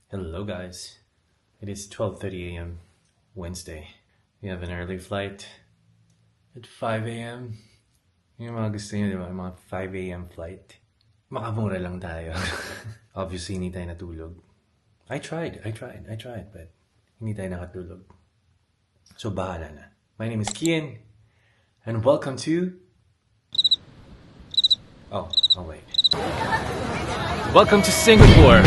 Hello guys, it is 12:30 a.m. Wednesday. We have an early flight at 5 a.m. Yung mga gusto nyo, di ba? Yung mga 5 a.m. flight. Makamura lang tayo. Obviously, hindi tayo natulog. I tried, but hindi tayo nakatulog. So, bahala na. My name is Kian, and welcome to... Oh wait. Welcome to Singapore!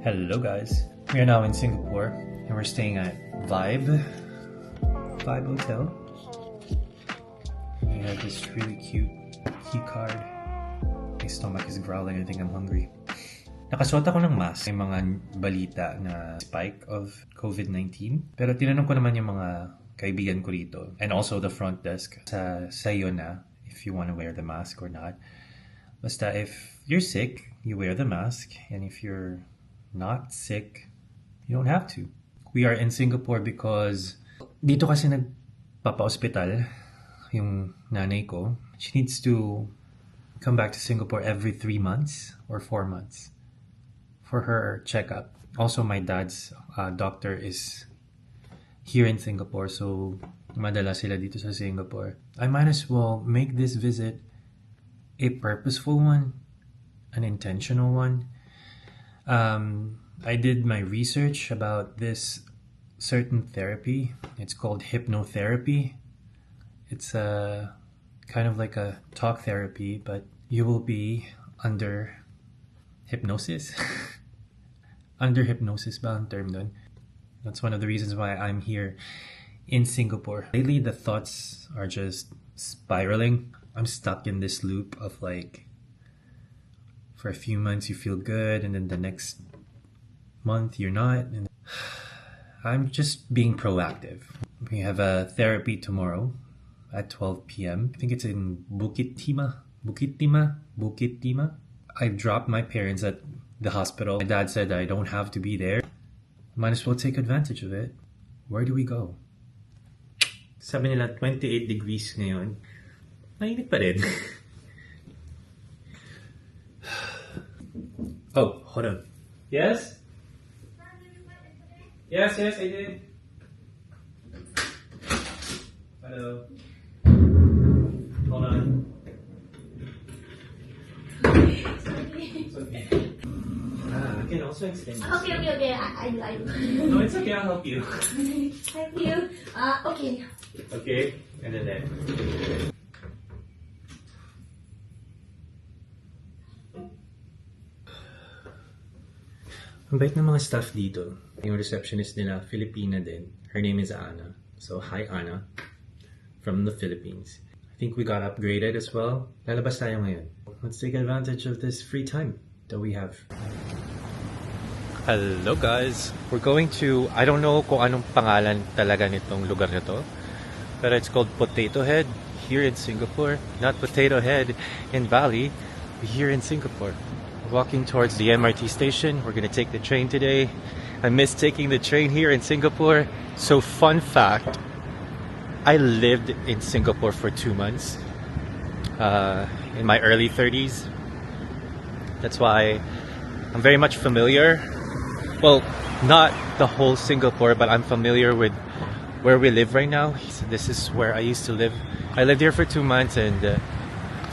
Hello guys, we are now in Singapore and we're staying at Vibe Hotel. We have this really cute key card. My stomach is growling, I think I'm hungry. Nakasuot ako ng mask. May mga balita na spike of COVID-19. Pero tinanong ko naman yung mga kaibigan ko rito and also the front desk sa'yo na if you want to wear the mask or not. Basta if you're sick, you wear the mask, and if you're not sick, you don't have to. We are in Singapore because dito kasi nagpapa-hospital yung nanay ko. She needs to come back to Singapore every 3 months or 4 months for her checkup. Also, my dad's doctor is here in Singapore, so madala sila dito sa Singapore. I might as well make this visit a purposeful one, an intentional one. I did my research about this certain therapy. It's called hypnotherapy. It's kind of like a talk therapy, but you will be under hypnosis. Under hypnosis ba ang term dun? That's one of the reasons why I'm here in Singapore. Lately, the thoughts are just spiraling. I'm stuck in this loop of like, for a few months you feel good, and then the next month you're not. And I'm just being proactive. We have a therapy tomorrow at 12 p.m. I think it's in Bukit Timah. I dropped my parents at the hospital. My dad said I don't have to be there. Might as well take advantage of it. Where do we go? Sabi nila 28 degrees ngayon. Mainit pa rin. Oh, hold on. Yes? Yes, I did. Hello. Hold on. It's okay. I can also extend this. Okay. I No, it's okay. I'll help you. Thank you. Okay. Okay, and then that. Ang bait ng mga staff dito. Yung receptionist nila, Filipina din. Her name is Anna. So, hi Anna. From the Philippines. I think we got upgraded as well. Lalabas tayo ngayon. Let's take advantage of this free time that we have. Hello guys! We're going to, I don't know kung anong pangalan talaga nitong lugar na to. But it's called Potato Head here in Singapore. Not Potato Head in Bali, but here in Singapore. Walking towards the MRT station. We're gonna take the train today. I miss taking the train here in Singapore. So fun fact, I lived in Singapore for 2 months in my early 30s. That's why I'm very much familiar. Well, not the whole Singapore, but I'm familiar with where we live right now. This is where I used to live. I lived here for 2 months and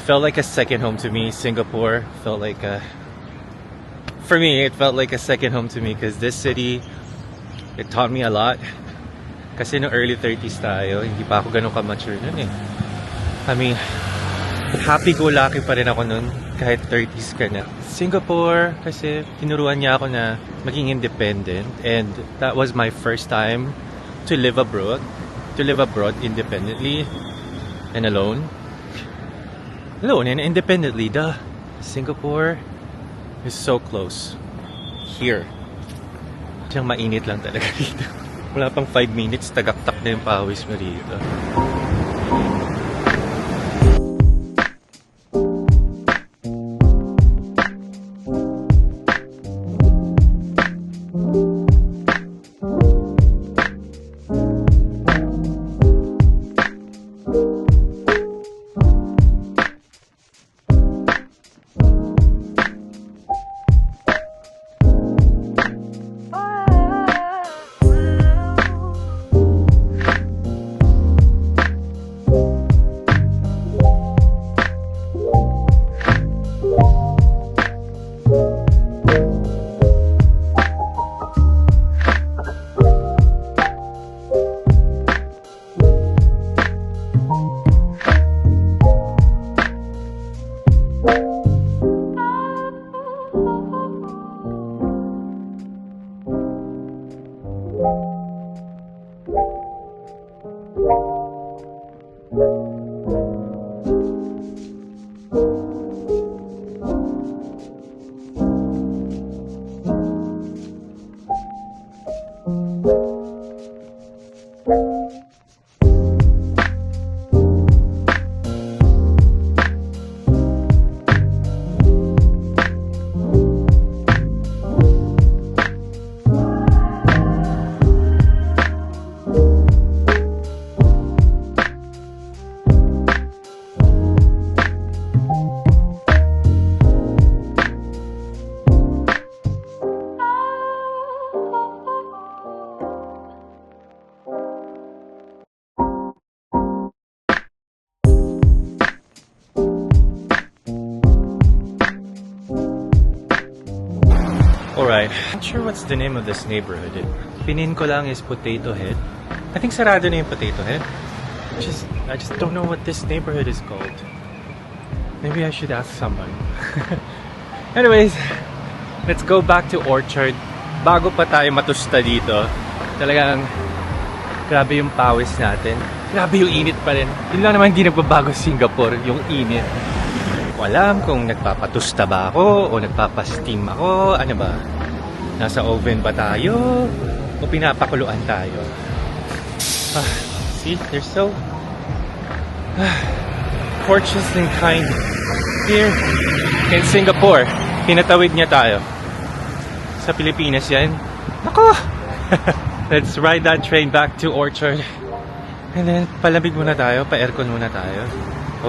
felt like a second home to me. Singapore felt like for me, it felt like a second home to me because this city, it taught me a lot. Kasi no early 30s tayo, hindi pa ako ganun ka-mature nun eh. I mean, happy-go-lucky pa rin ako nun kahit 30s ka na. Singapore, kasi tinuruan niya ako na maging independent, and that was my first time to live abroad. To live abroad independently and alone. Alone and independently, duh. Singapore is so close. Here. Siyang mainit lang talaga dito. Wala pang 5 minutes, tagaktak na yung pawis mo dito. Alright, not sure what's the name of this neighborhood. Pinin ko lang is Potato Head. I think sarado na yung Potato Head. I just don't know what this neighborhood is called. Maybe I should ask someone. Anyways, let's go back to Orchard. Bago pa tayo matusta dito, talagang grabe yung pawis natin. Grabe yung init pa rin. Yun lang naman hindi nagbabago sa Singapore, yung init. Hindi ko alam kung nagpapatusta ba ako o nagpapasteam ako. Ano ba? Nasa oven ba tayo o pinapakuluan tayo? See, they're so courteous and kind here in Singapore. Pinatawid niya tayo. Sa Pilipinas yan. Nako! Let's ride that train back to Orchard. And then, palamig muna tayo, pa-aircon muna tayo.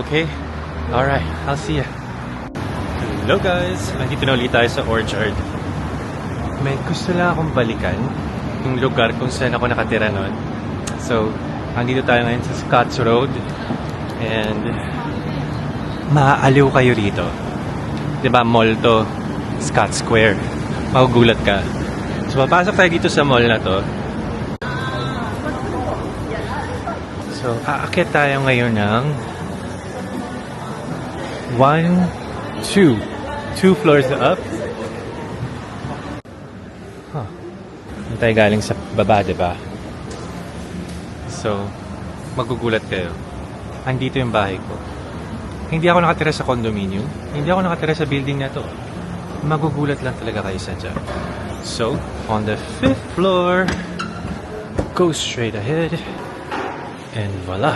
Okay? Alright, I'll see ya. Hello guys! Nandito na ulit tayo sa Orchard. May gusto lang akong balikan yung lugar kung saan ako nakatira noon. So, nandito tayo ngayon sa Scotts Road. And, maaaliw kayo rito. Diba, mall to, Scotts Square. Magugulat ka. So, papasok tayo dito sa mall na to. So, aakyat tayo ngayon ng 2 floors up. Hindi tayo galing sa baba, diba? So, magugulat kayo. Andito yung bahay ko. Hindi ako nakatira sa condominium. Hindi ako nakatira sa building na to. Magugulat lang talaga kayo sa dyan. So, on the 5th floor, go straight ahead, and voila.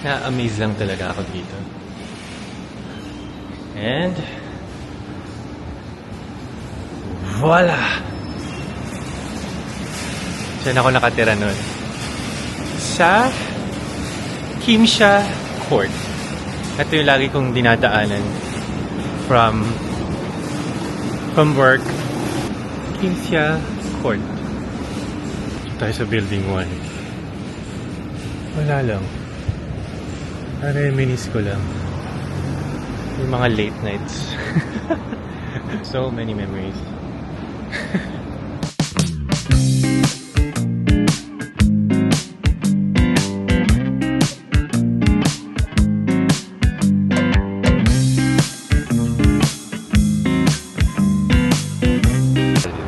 Na-amaze lang talaga ako dito. And voila! Diyan ako nakatira nun. Sa Kimsha Court. Ito yung lagi kong dinadaanan from work. Kimsha Court. tayo sa building 1. Wala lang. Reminis ko lang. Yung mga late nights. So many memories.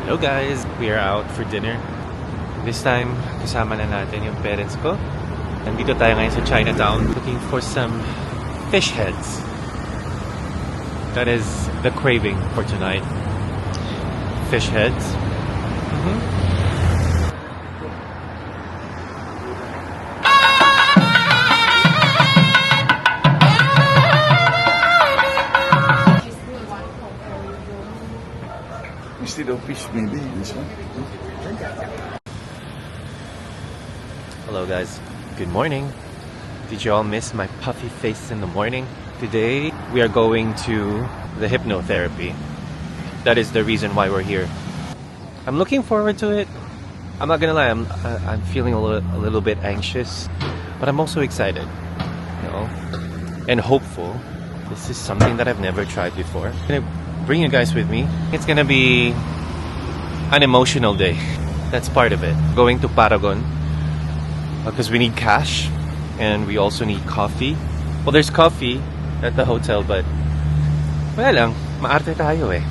Hello guys! We are out for dinner. This time, kasama na natin yung parents ko. Nandito tayo ngayon sa Chinatown looking for some fish heads. That is the craving for tonight. Fish heads. Instead of fish, maybe this one. Hello guys, good morning. Did you all miss my puffy face in the morning? Today we are going to the hypnotherapy. That is the reason why we're here. I'm looking forward to it. I'm not gonna lie, I'm feeling a little bit anxious, but I'm also excited, you know, and hopeful. This is something that I've never tried before. I'm gonna bring you guys with me. It's gonna be an emotional day. That's part of it. Going to Paragon because we need cash and we also need coffee. Well, there's coffee at the hotel, but wala lang, maarte tayo eh.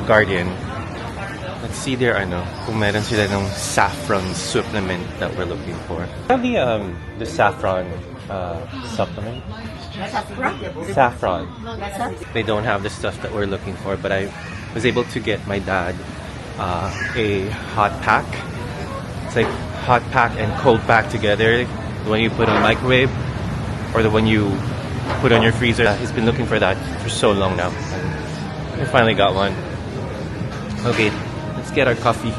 Guardian. Let's see their kung meron sila ng saffron supplement that we're looking for. Have the saffron supplement? Saffron. They don't have the stuff that we're looking for, but I was able to get my dad a hot pack. It's like hot pack and cold pack together. The one you put on the microwave or the one you put on your freezer. He's been looking for that for so long now. We finally got one. Okay, let's get our coffee.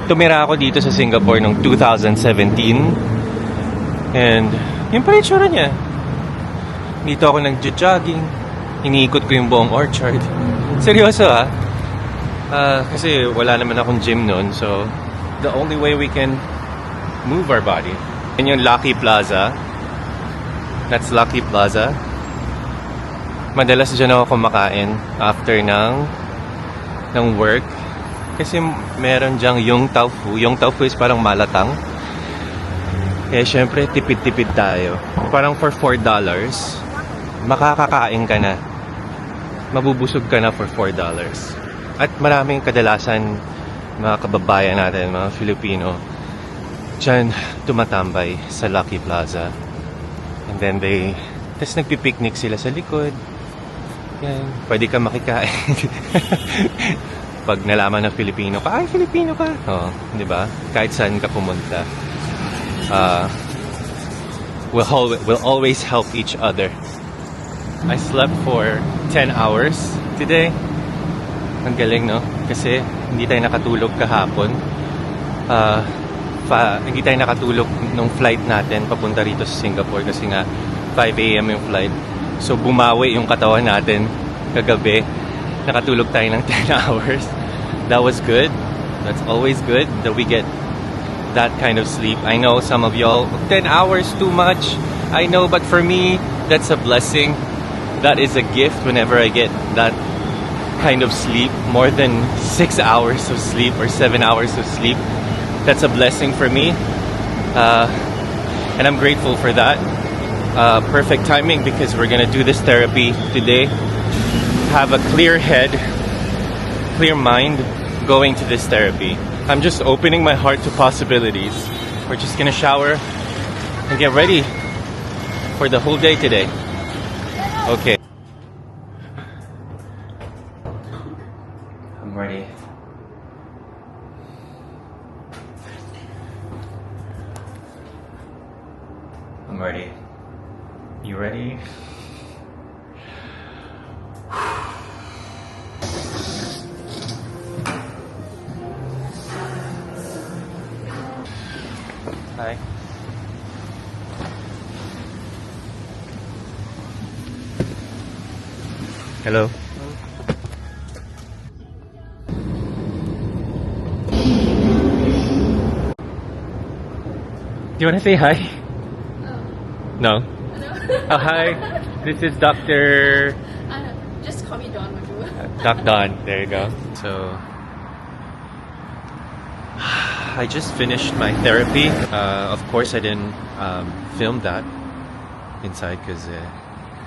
Tumira ako dito sa Singapore noong 2017. And yun pa rin tsura niya. Dito ako nag-jogging. Iniikot ko yung buong orchard. Seryoso kasi wala naman akong gym noon. So, the only way we can move our body. Yan yung Lucky Plaza. That's Lucky Plaza. Madalas dyan ako kumakain after ng work. Kasi meron dyang yung tofu. Yung tofu is parang malatang. Kaya syempre, tipid-tipid tayo. Parang for $4, makakakain ka na. Mabubusog ka na for $4. At maraming kadalasan mga kababayan natin, mga Filipino, dyan tumatambay sa Lucky Plaza. And then tas nagpipiknik sila sa likod. Yan, pwede ka makikain. Pag nalaman ng Filipino ka, ay, Filipino ka. Oo, di ba? Kahit saan ka pumunta. We'll always help each other. I slept for 10 hours today. Ang galing, no? Kasi hindi tayo nakatulog kahapon. Hindi tayo nakatulog nung flight natin papunta rito sa Singapore kasi nga 5 a.m. yung flight. So bumawi yung katawan natin kagabi. Nakatulog tayo ng 10 hours. That was good. That's always good that we get that kind of sleep. I know some of y'all, 10 hours too much. I know, but for me, that's a blessing. That is a gift whenever I get that kind of sleep. More than 6 hours of sleep or 7 hours of sleep. That's a blessing for me. And I'm grateful for that. Perfect timing because we're gonna do this therapy today. Have a clear head, clear mind going to this therapy. I'm just opening my heart to possibilities. We're just gonna shower and get ready for the whole day today. Okay. I'm ready. I'm ready. You ready? Hi. Hello. Do you want to say hi? No. Oh, hi. This is Dr. Just call me Dawn, would you? Doc Don. There you go. So, I just finished my therapy. Of course, I didn't film that inside because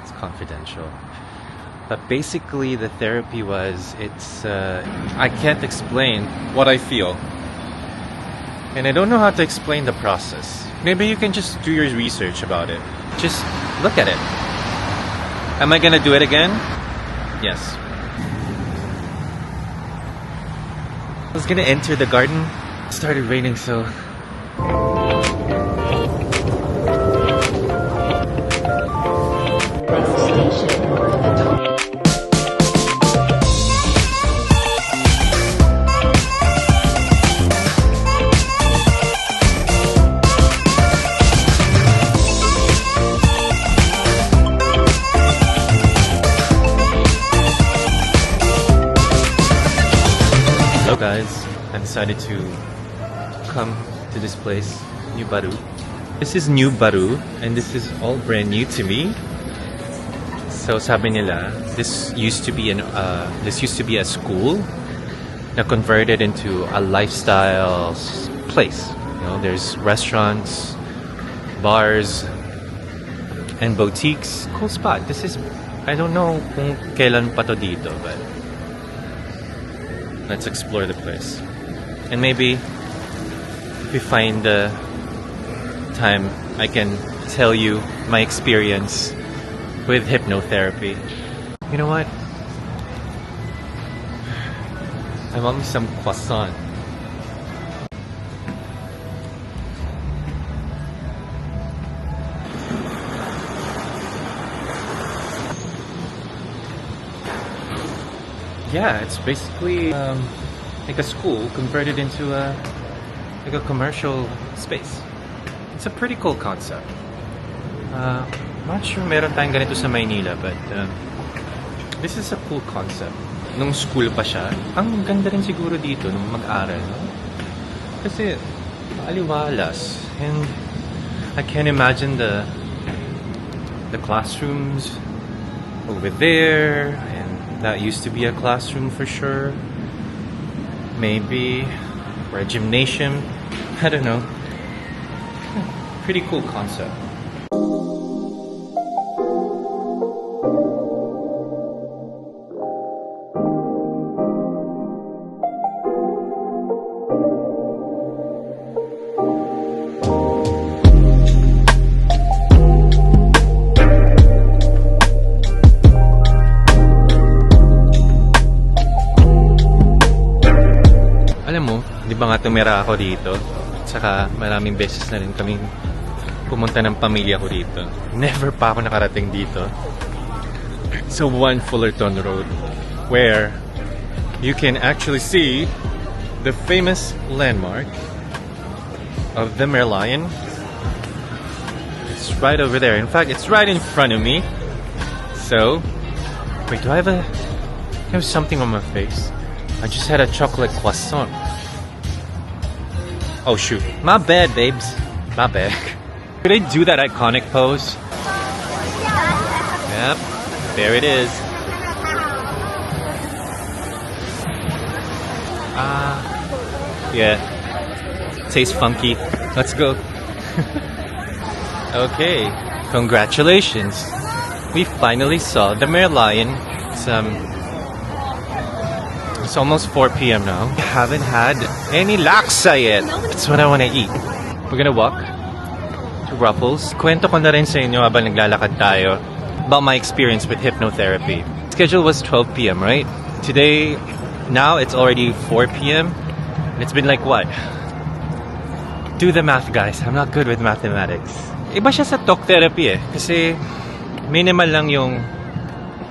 it's confidential. But basically, the therapy I can't explain what I feel. And I don't know how to explain the process. Maybe you can just do your research about it. Just look at it. Am I gonna do it again? Yes. I was gonna enter the garden. It started raining, so... Hello guys, I decided to come to this place, New Baru. This is New Baru and this is all brand new to me. So sabi nila, this used to be a school na converted into a lifestyle place. You know, there's restaurants, bars, and boutiques. Cool spot. I don't know kung kailan pa to dito, but let's explore the place. And maybe if we find the time, I can tell you my experience with hypnotherapy. You know what? I want me some croissant. Yeah, it's basically like a school converted into a commercial space. It's a pretty cool concept. Not sure meron tayong ganito sa Maynila, but this is a cool concept. Nung school pa siya, ang ganda rin siguro dito nung mag-aral, no? Kasi maaliwalas, and I can't imagine the classrooms over there, and that used to be a classroom for sure. Maybe or a gymnasium. I don't know. Pretty cool concept. Alam mo, di ba nga tumira ako dito? Saka maraming beses na rin kaming pumunta ng pamilya ko dito. Never pa ako nakarating dito. So One Fullerton Road, where you can actually see the famous landmark of the Merlion. It's right over there. In fact, it's right in front of me. So, wait, do I have something on my face? I just had a chocolate croissant. Oh shoot. My bad, babes. My bad. Could I do that iconic pose? Yep. There it is. Yeah. Tastes funky. Let's go. Okay. Congratulations. We finally saw the Merlion. It's almost 4 p.m. now. I haven't had any laksa yet. That's what I want to eat. We're gonna walk to Ruffles. Kwento ko na rin sa inyo habang naglalakad tayo about my experience with hypnotherapy. Schedule was 12 p.m., right? Today, now it's already 4 p.m. And it's been like what? Do the math, guys. I'm not good with mathematics. Iba siya sa talk therapy eh. Kasi minimal lang yung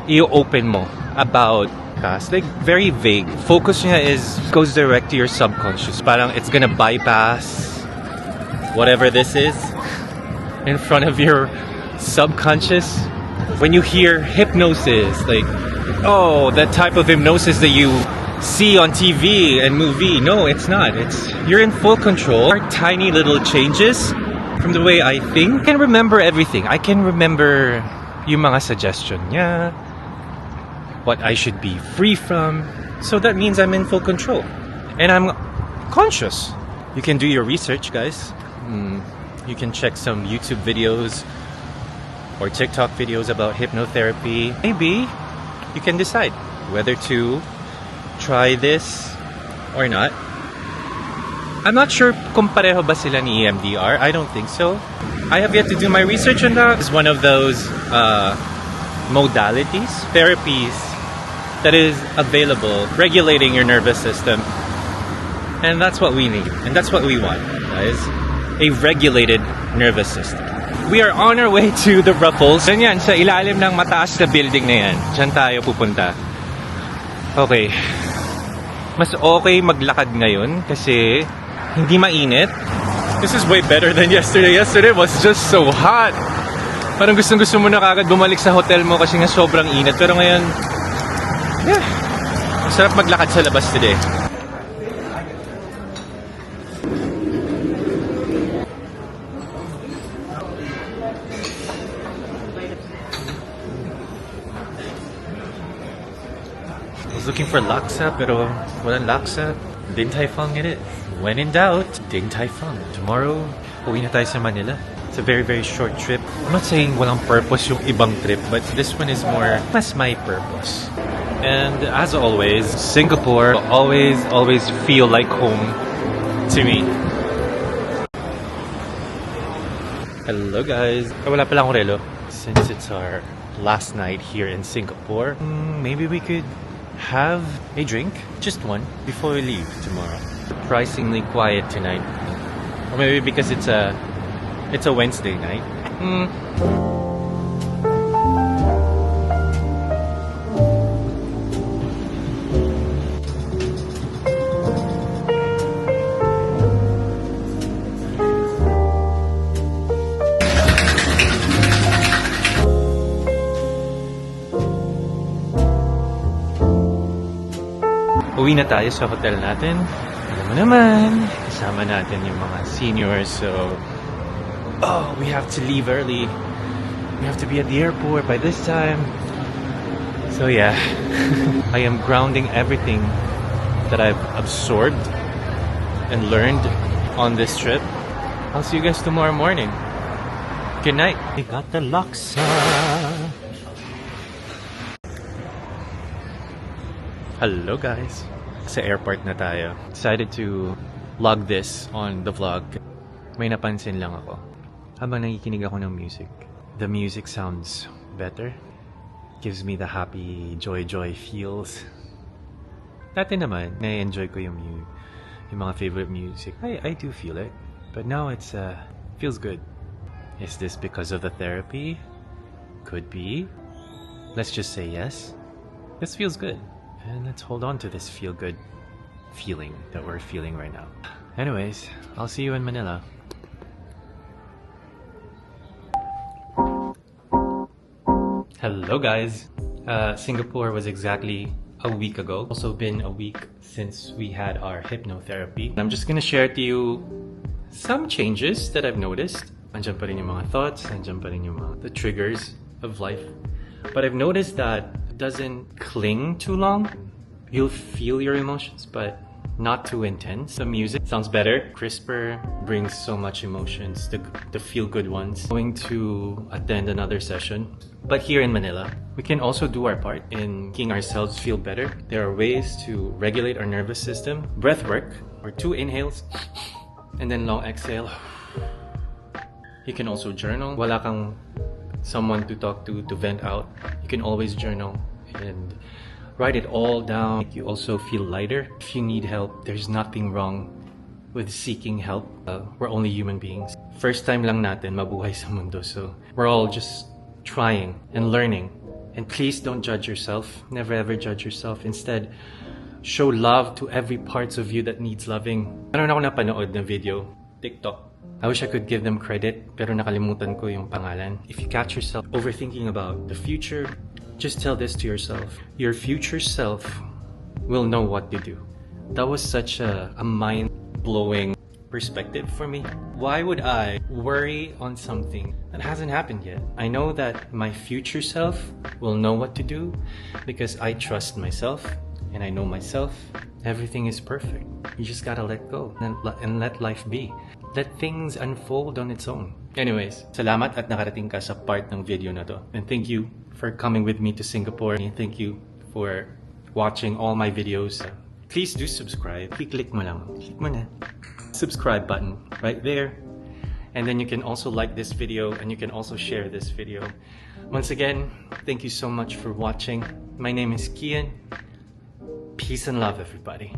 i-open mo about task. Like, very vague. Focus niya goes direct to your subconscious. Parang it's gonna bypass whatever this is in front of your subconscious. When you hear hypnosis, like oh, that type of hypnosis that you see on TV and movie. No, it's not. You're in full control. There are tiny little changes from the way I think. I can remember everything. I can remember yung mga suggestion niya, what I should be free from. So that means I'm in full control. And I'm conscious. You can do your research, guys. You can check some YouTube videos or TikTok videos about hypnotherapy. Maybe you can decide whether to try this or not. I'm not sure kung pareho ba sila ni EMDR. I don't think so. I have yet to do my research on that. It's one of those modalities, therapies that is available, regulating your nervous system. And that's what we need. And that's what we want, guys. A regulated nervous system. We are on our way to the Ruffles. Yan, sa ilalim ng mataas na building na yan. Diyan tayo pupunta. Okay. Mas okay maglakad ngayon kasi hindi mainit. This is way better than yesterday. Yesterday was just so hot. Parang gustong-gusto mo na kagad bumalik sa hotel mo kasi nga sobrang init. Pero ngayon, yeah, masarap maglakad sa labas today. I was looking for laksa pero walang laksa. Din Tai Fung in it. When in doubt, Din Tai Fung. Tomorrow, uwi na tayo sa Manila. It's a very, very short trip. I'm not saying walang purpose yung ibang trip, but this one is more, that's my purpose. And as always, Singapore will always feel like home to me. Hello guys. Wala pala akong relo. Since it's our last night here in Singapore, maybe we could have a drink, just one, before we leave tomorrow. Surprisingly quiet tonight. Or maybe because it's a Wednesday night. Uwi na tayo sa hotel natin. Alam mo naman, kasama natin yung mga seniors. So, we have to leave early. We have to be at the airport by this time. So yeah, I am grounding everything that I've absorbed and learned on this trip. I'll see you guys tomorrow morning. Good night. We got the laksa. Hello guys. Sa airport na tayo. Decided to log this on the vlog. May napansin lang ako. Habang nakikinig ako ng music. The music sounds better. Gives me the happy joy feels. Dati naman, na-enjoy ko yung mga favorite music. I do feel it. But now it's feels good. Is this because of the therapy? Could be. Let's just say yes. This feels good. And let's hold on to this feel-good feeling that we're feeling right now. Anyways, I'll see you in Manila. Hello guys! Singapore was exactly a week ago. Also been a week since we had our hypnotherapy. I'm just gonna share to you some changes that I've noticed. Nandiyan pa rin yung mga thoughts, nandiyan pa rin yung the triggers of life. But I've noticed that doesn't cling too long. You'll feel your emotions, but not too intense. The music sounds better, crisper, brings so much emotions, the feel-good ones. Going to attend another session. But here in Manila, we can also do our part in making ourselves feel better. There are ways to regulate our nervous system. Breath work, or 2 inhales, and then long exhale. You can also journal. Wala kang someone to talk to vent out. You can always journal and write it all down. You also feel lighter. If you need help, there's nothing wrong with seeking help. We're only human beings. First time lang natin mabuhay sa mundo, so we're all just trying and learning. And please don't judge yourself. Never ever judge yourself. Instead, show love to every parts of you that needs loving. Meron ako napanood na video, TikTok. I wish I could give them credit, pero nakalimutan ko yung pangalan. If you catch yourself overthinking about the future, Just tell this to yourself. Your future self will know what to do. That was such a mind-blowing perspective for me. Why would I worry on something that hasn't happened yet? I know that my future self will know what to do because I trust myself and I know myself. Everything is perfect. You just gotta let go and let life be. Let things unfold on its own. Anyways, salamat at nakarating ka sa part ng video na to. And thank you for coming with me to Singapore. And thank you for watching all my videos. Please do subscribe. Click mo lang. Click mo na. Subscribe button right there. And then you can also like this video and you can also share this video. Once again, thank you so much for watching. My name is Kian. Peace and love, everybody.